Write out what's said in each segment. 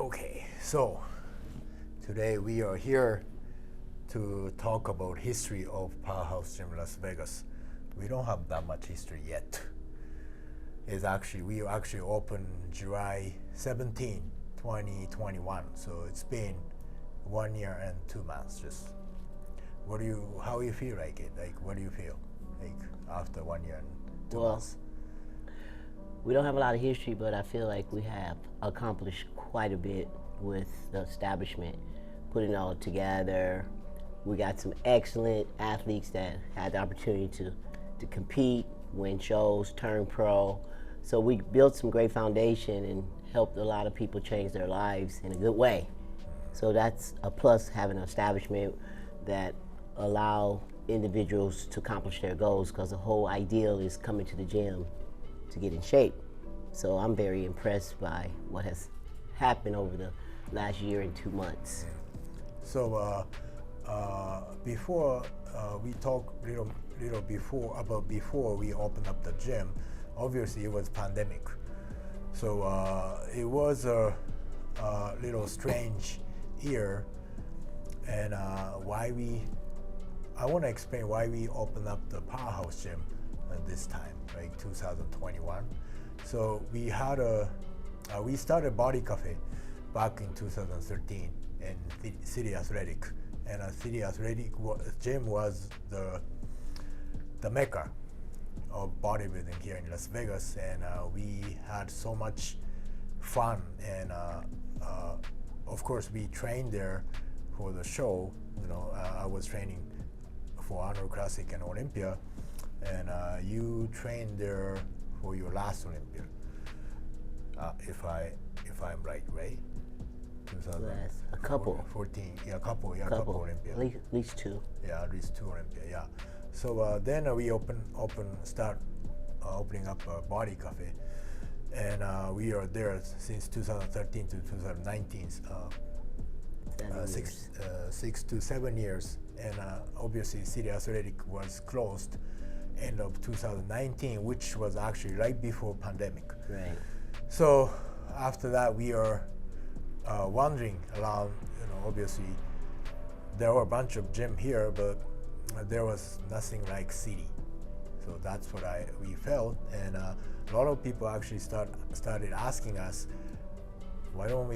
Okay, so today we are here to talk about history of Powerhouse Gym Las Vegas. We don't have that much history yet. We actually opened July 17, 2021. So it's been 1 year and 2 months. Just how you feel like it? Like, what do you feel like after 1 year and 2 months? We don't have a lot of history, but I feel like we have accomplished quite a bit with the establishment, putting it all together. We got some excellent athletes that had the opportunity to compete, win shows, turn pro. So we built some great foundation and helped a lot of people change their lives in a good way. So that's a plus, having an establishment that allow individuals to accomplish their goals, because the whole ideal is coming to the gym to get in shape. So I'm very impressed by what has happened over the last year and 2 months. So before we talk little before we opened up the gym, obviously it was pandemic. So it was a little strange year, and I want to explain why we opened up the Powerhouse Gym this time, like 2021. So we started Body Cafe back in 2013 in City Athletic, and City Athletic Gym was the mecca of bodybuilding here in Las Vegas, and we had so much fun, and of course we trained there for the show. I was training for Arnold Classic and Olympia, and you trained there for your last Olympia, if I'm right? 2014, a couple Olympia. At least two. Yeah, at least 2 Olympia. Yeah. So then we start opening up a Body Cafe, and we are there since 2013 to 2019. 6 to 7 years, and obviously City Athletic was closed end of 2019, which was actually right before pandemic. Right. So after that, we are wandering around. Obviously there were a bunch of gym here, but there was nothing like City. So that's what we felt, and a lot of people actually started asking us, why don't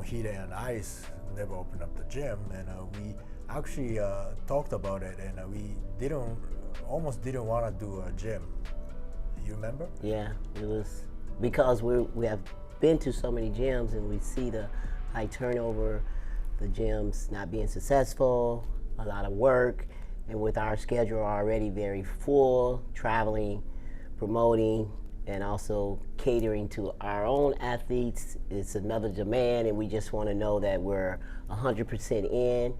Hide and Ice never open up the gym? And we actually talked about it, and we almost didn't want to do a gym. You remember? Yeah, it was because we have been to so many gyms, and we see the high turnover, the gyms not being successful, a lot of work, and with our schedule already very full, traveling, promoting, and also catering to our own athletes, it's another demand, and we just want to know that we're 100% in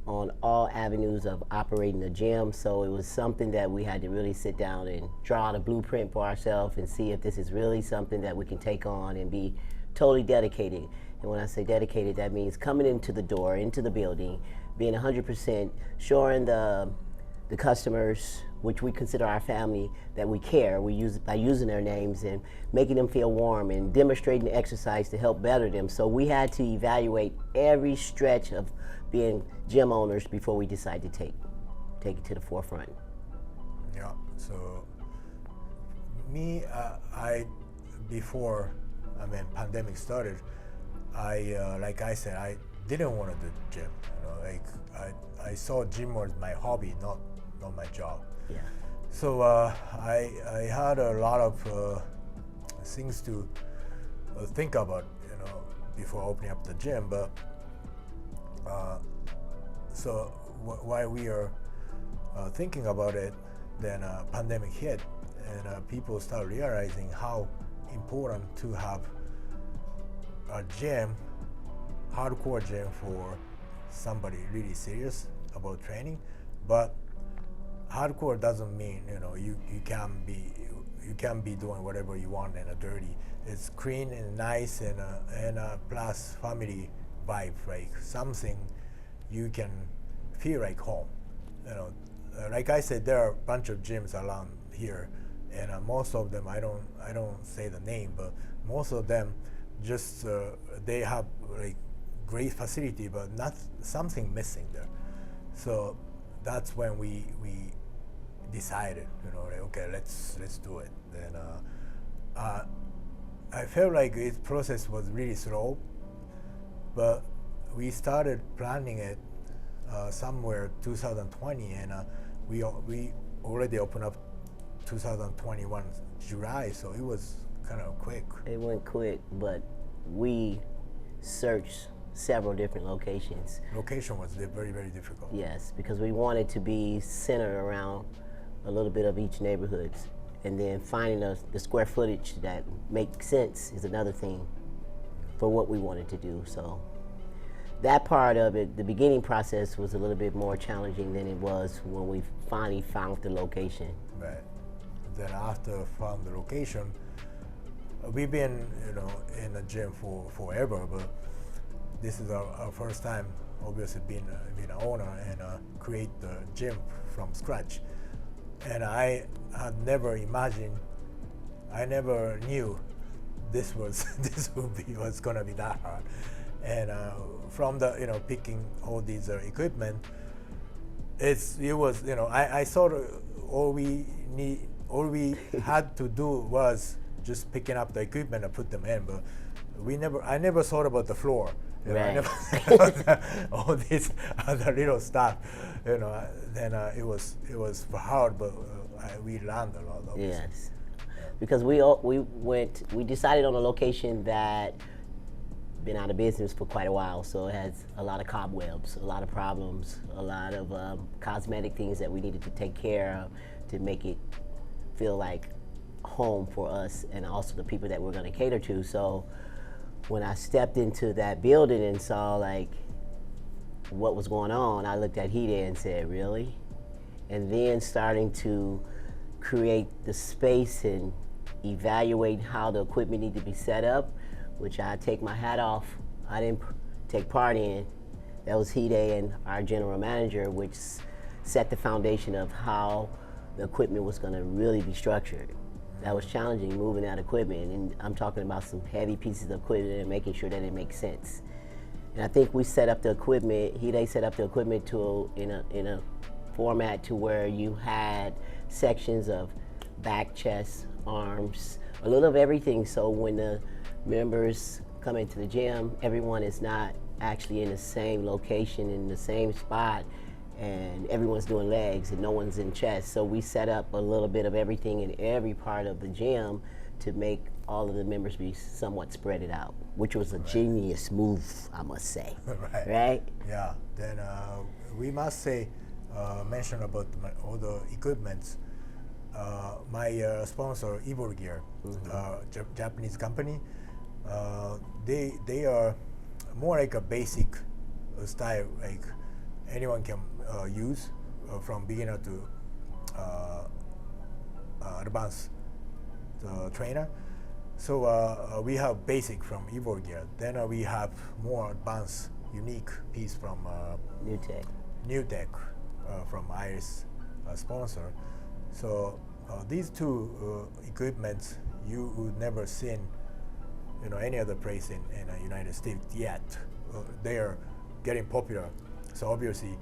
on all avenues of operating the gym. So it was something that we had to really sit down and draw out a blueprint for ourselves and see if this is really something that we can take on and be totally dedicated. And when I say dedicated, that means coming into the door, into the building, being 100%, showing the customers, which we consider our family, that we care. By using their names and making them feel warm and demonstrating the exercise to help better them. So we had to evaluate every stretch of being gym owners before we decide to take it to the forefront. Yeah. So me, before pandemic started, like I said, I didn't want to do gym. I saw gym was my hobby, not my job. Yeah. So I had a lot of things to think about, before opening up the gym. But so while we are thinking about it, then pandemic hit, and people start realizing how important to have a gym, hardcore gym, for somebody really serious about training. But hardcore doesn't mean you can be doing whatever you want and dirty. It's clean and nice, and plus family vibe, like something you can feel like home. Like I said, there are a bunch of gyms around here, and most of them, I don't say the name, but most of them just they have like great facility, but not something missing there. So that's when we decided, like, okay, let's do it. Then I felt like its process was really slow, but we started planning it somewhere 2020, and we already opened up 2021 July, so it was kind of quick. It went quick, but we searched several different locations. Location was very, very difficult. Yes, because we wanted to be centered around a little bit of each neighborhood, and then finding the square footage that makes sense is another thing for what we wanted to do. So that part of it, the beginning process, was a little bit more challenging than it was when we finally found the location. Right. Then after found the location, we've been in the gym for forever, but this is our first time, obviously, being an owner and create the gym from scratch. And I had never imagined, I never knew this was gonna be that hard. And from the picking all these equipment, it was I thought all we had to do was just picking up the equipment and put them in, but I never thought about the floor. Right. I never thought about all this other little stuff. Then it was hard, but we learned a lot. Obviously. Yes, because we decided on a location that been out of business for quite a while, so it has a lot of cobwebs, a lot of problems, a lot of cosmetic things that we needed to take care of to make it feel like home for us and also the people that we're going to cater to. So when I stepped into that building and saw like what was going on, I looked at Hide and said, really? And then starting to create the space and evaluate how the equipment needed to be set up, which I take my hat off, I didn't take part in. That was Hide and our general manager, which set the foundation of how the equipment was going to really be structured. That was challenging, moving that equipment, and I'm talking about some heavy pieces of equipment and making sure that it makes sense. And I think we set up the equipment, Hide set up the equipment in a format to where you had sections of back, chest, arms, a little of everything, so when the members come into the gym, everyone is not actually in the same location, in the same spot, and everyone's doing legs and no one's in chest. So we set up a little bit of everything in every part of the gym to make all of the members be somewhat spread it out, which was a genius move, I must say. Right? Yeah. Then we must say, mention about all the equipments. My sponsor, Evil Gear, Japanese company, they are more like a basic style, like anyone can use from beginner to advanced trainer. So we have basic from Evil Gear. Then we have more advanced, unique piece from New Tech from Iris sponsor. So these two equipments you would never seen any other place in the United States yet. They are getting popular, so obviously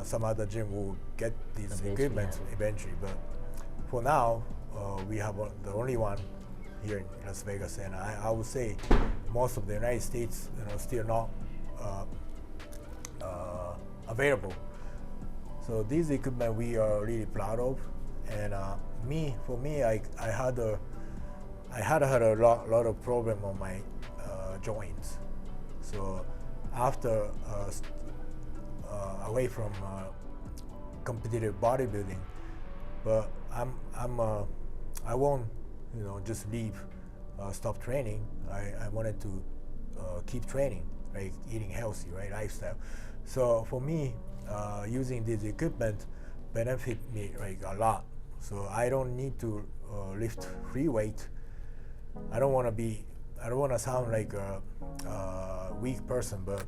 some other gym will get these equipment eventually. But for now, we have the only one here in Las Vegas, and I would say most of the United States, still not available. So these equipment we are really proud of, and for me, I had a lot of problem on my joints. So after away from competitive bodybuilding, but I won't just leave, stop training. I wanted to keep training, like eating healthy, right, lifestyle. So for me, using this equipment benefit me like a lot. So I don't need to lift free weight. I don't want to sound like a weak person, but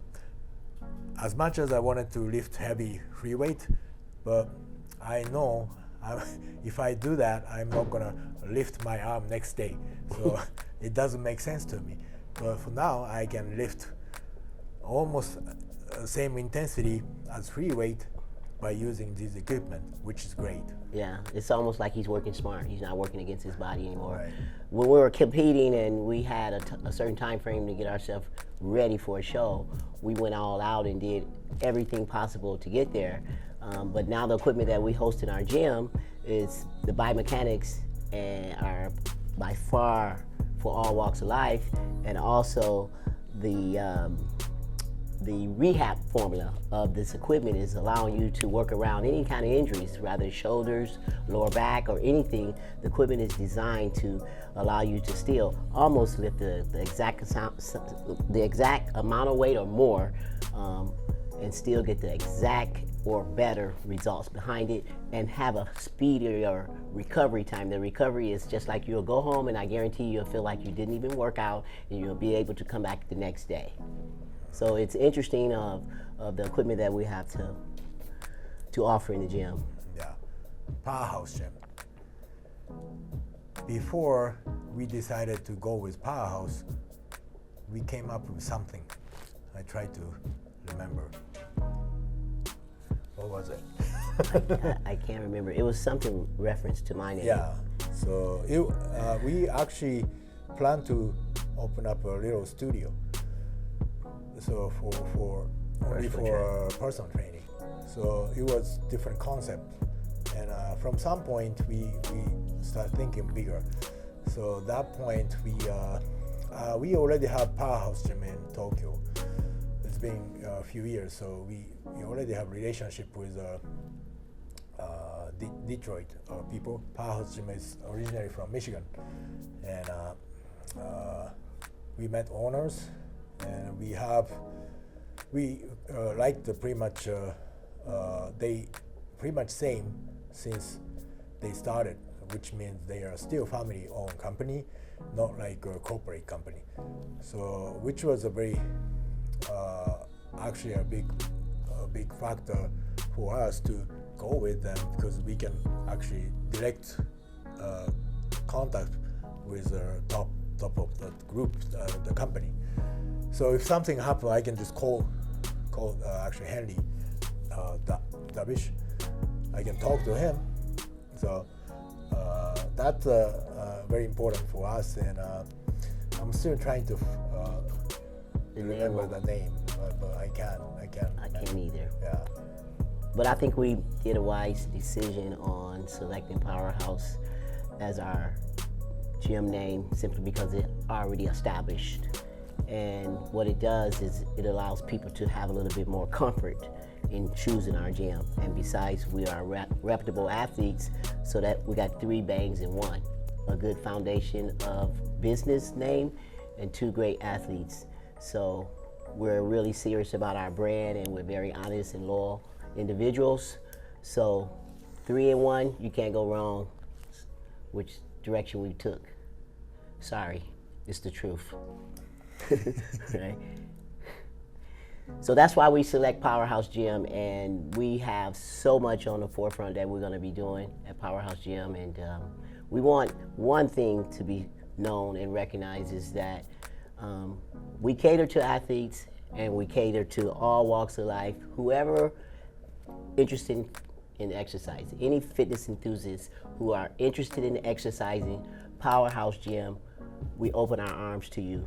as much as I wanted to lift heavy free weight, but I know if I do that, I'm not gonna lift my arm next day. So it doesn't make sense to me. But for now, I can lift almost same intensity as free weight by using this equipment, which is great. Yeah, it's almost like he's working smart. He's not working against his body anymore. Right. When we were competing and we had a certain time frame to get ourselves ready for a show, we went all out and did everything possible to get there. But now the equipment that we host in our gym is the biomechanics and are by far for all walks of life, and also the rehab formula of this equipment is allowing you to work around any kind of injuries, rather shoulders, lower back, or anything. The equipment is designed to allow you to still almost lift the exact amount of weight or more, and still get the exact or better results behind it, and have a speedier recovery time. The recovery is just like you'll go home and I guarantee you'll feel like you didn't even work out, and you'll be able to come back the next day. So it's interesting of the equipment that we have to offer in the gym. Yeah, Powerhouse Gym. Before we decided to go with Powerhouse, we came up with something. I tried to remember. What was it? I can't remember. It was something reference to my name. Yeah. So we actually plan to open up a little studio. So for only for personal training. So it was different concept, and from some point we start thinking bigger. So at that point we already have Powerhouse Gym in Tokyo. It's been a few years, so we already have relationship with Detroit people. Powerhouse Gym is originally from Michigan, and we met owners. And we like the pretty much they pretty much same since they started, which means they are still family-owned company, not like a corporate company. So which was a very actually a big factor for us to go with them, because we can actually direct contact with the top of the group, the company. So if something happens, I can just call actually Henry Davish. I can talk to him. So that's very important for us, and I'm still trying to remember the name, but I can't either. Yeah. But I think we did a wise decision on selecting Powerhouse as our gym name, simply because it's already established. And what it does is it allows people to have a little bit more comfort in choosing our gym. And besides, we are reputable athletes, so that we got 3 bangs in one: a good foundation of business name and 2 great athletes. So we're really serious about our brand, and we're very honest and loyal individuals. So 3 in 1, you can't go wrong which direction we took. Sorry, it's the truth. Right? So that's why we select Powerhouse Gym, and we have so much on the forefront that we're going to be doing at Powerhouse Gym. And we want one thing to be known and recognized, is that we cater to athletes, and we cater to all walks of life. Whoever interested in exercise, any fitness enthusiasts who are interested in exercising, Powerhouse Gym, we open our arms to you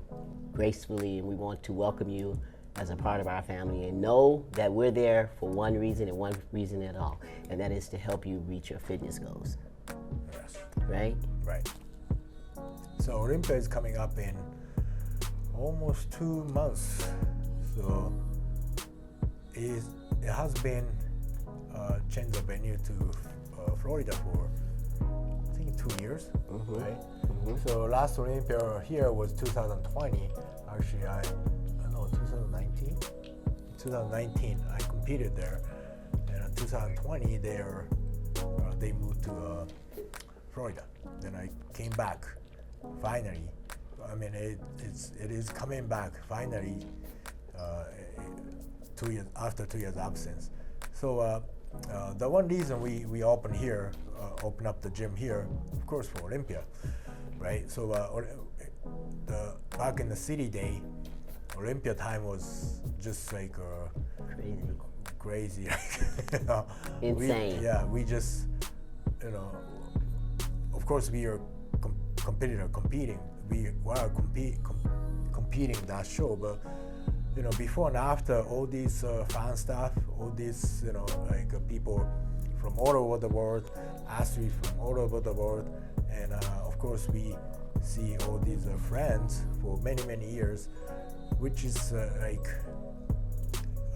gracefully, and we want to welcome you as a part of our family, and know that we're there for one reason and one reason at all, and that is to help you reach your fitness goals. Yes. Right? Right. So Olympia is coming up in almost 2 months. So it has been changed the venue to Florida for I think 2 years, right? So last Olympia here was 2020. Actually, I don't know, 2019. 2019, I competed there, and in 2020 they moved to Florida. Then I came back finally. I mean, it is coming back finally. 2 years after 2 years absence. So the one reason we open here, open up the gym here, of course for Olympia, right? So back in the city day, Olympia time was just like crazy, you know, insane. We just, you know, of course we are competing. We were competing that show, but you know, before and after, all these fan stuff, all these, you know, like people from all over the world, athletes from all over the world, and of course we see all these friends for many years, which is like,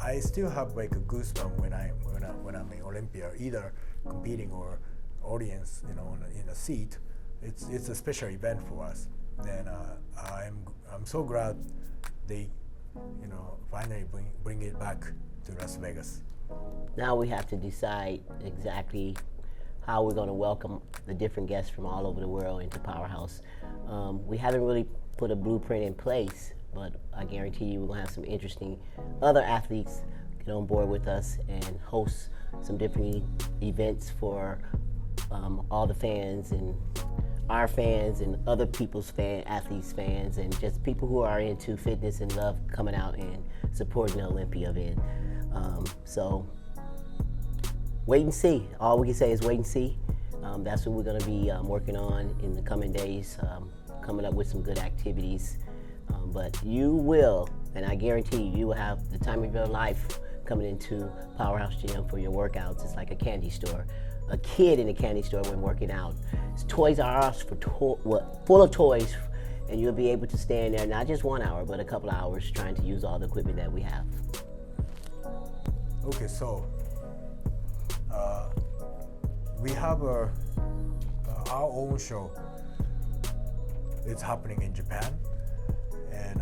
I still have like a goosebump when I'm in Olympia, either competing or audience, you know, in a seat. It's a special event for us, and I'm so glad they, you know, finally bring it back to Las Vegas. Now we have to decide exactly how we're going to welcome the different guests from all over the world into Powerhouse. We haven't really put a blueprint in place, but I guarantee you we're going to have some interesting other athletes get on board with us and host some different events for all the fans and our fans and other people's athletes' fans, and just people who are into fitness and love coming out and supporting the Olympia event. So wait and see. All we can say is wait and see. That's what we're going to be working on in the coming days, coming up with some good activities. But you will, and I guarantee you will have the time of your life coming into Powerhouse Gym for your workouts. It's like a candy store. A kid in a candy store when working out. It's Toys R Us full of toys, and you'll be able to stay in there not just 1 hour, but a couple of hours trying to use all the equipment that we have. Okay, so we have our own show. It's happening in Japan, and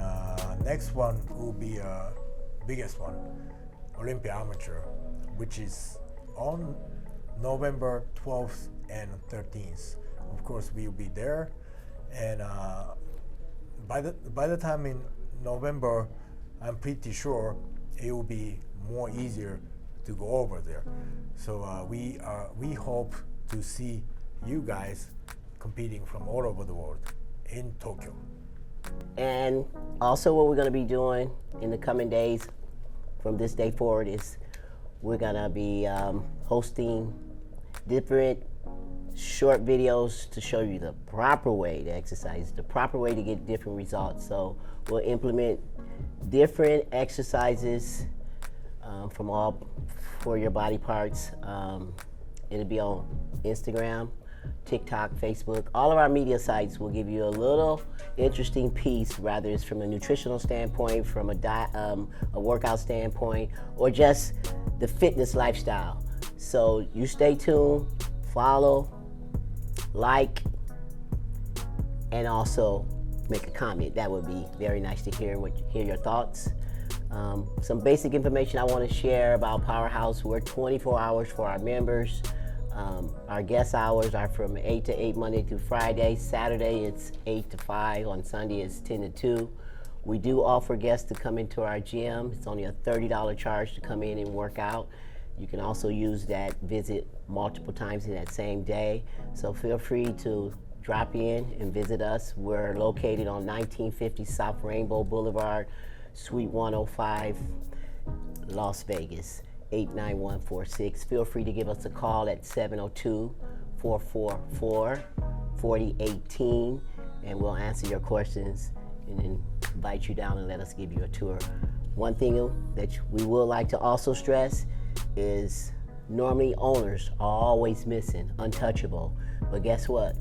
next one will be biggest one, Olympia Amateur, which is on November 12th and 13th. Of course, we will be there, and by the time in November, I'm pretty sure it will be more easier to go over there. So we hope to see you guys competing from all over the world in Tokyo. And also, what we're going to be doing in the coming days from this day forward is we're going to be hosting different short videos to show you the proper way to exercise, the proper way to get different results. So we'll implement different exercises for your body parts. It'll be on Instagram, TikTok, Facebook. All of our media sites will give you a little interesting piece, whether it's from a nutritional standpoint, from a workout standpoint, or just the fitness lifestyle. So you stay tuned, follow, like, and also make a comment. That would be very nice to hear your thoughts. Some basic information I want to share about Powerhouse. We're 24 hours for our members. Our guest hours are from 8 to 8 Monday through Friday. Saturday it's 8 to 5. On Sunday it's 10 to 2. We do offer guests to come into our gym. It's only a $30 charge to come in and work out. You can also use that visit multiple times in that same day. So feel free to drop in and visit us. We're located on 1950 South Rainbow Boulevard, Suite 105, Las Vegas, 89146. Feel free to give us a call at 702-444-4018, and we'll answer your questions and then invite you down and let us give you a tour. One thing that we would like to also stress is normally owners are always missing, untouchable. But guess what?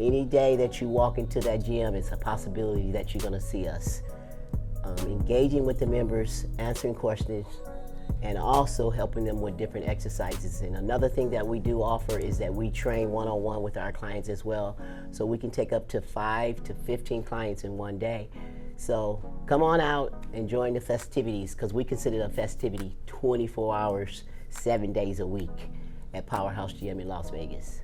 Any day that you walk into that gym, it's a possibility that you're gonna see us. Engaging with the members, answering questions, and also helping them with different exercises. And another thing that we do offer is that we train one-on-one with our clients as well. So we can take up to 5 to 15 clients in one day. So come on out and join the festivities, because we consider it a festivity 24 hours, 7 days a week at Powerhouse Gym in Las Vegas.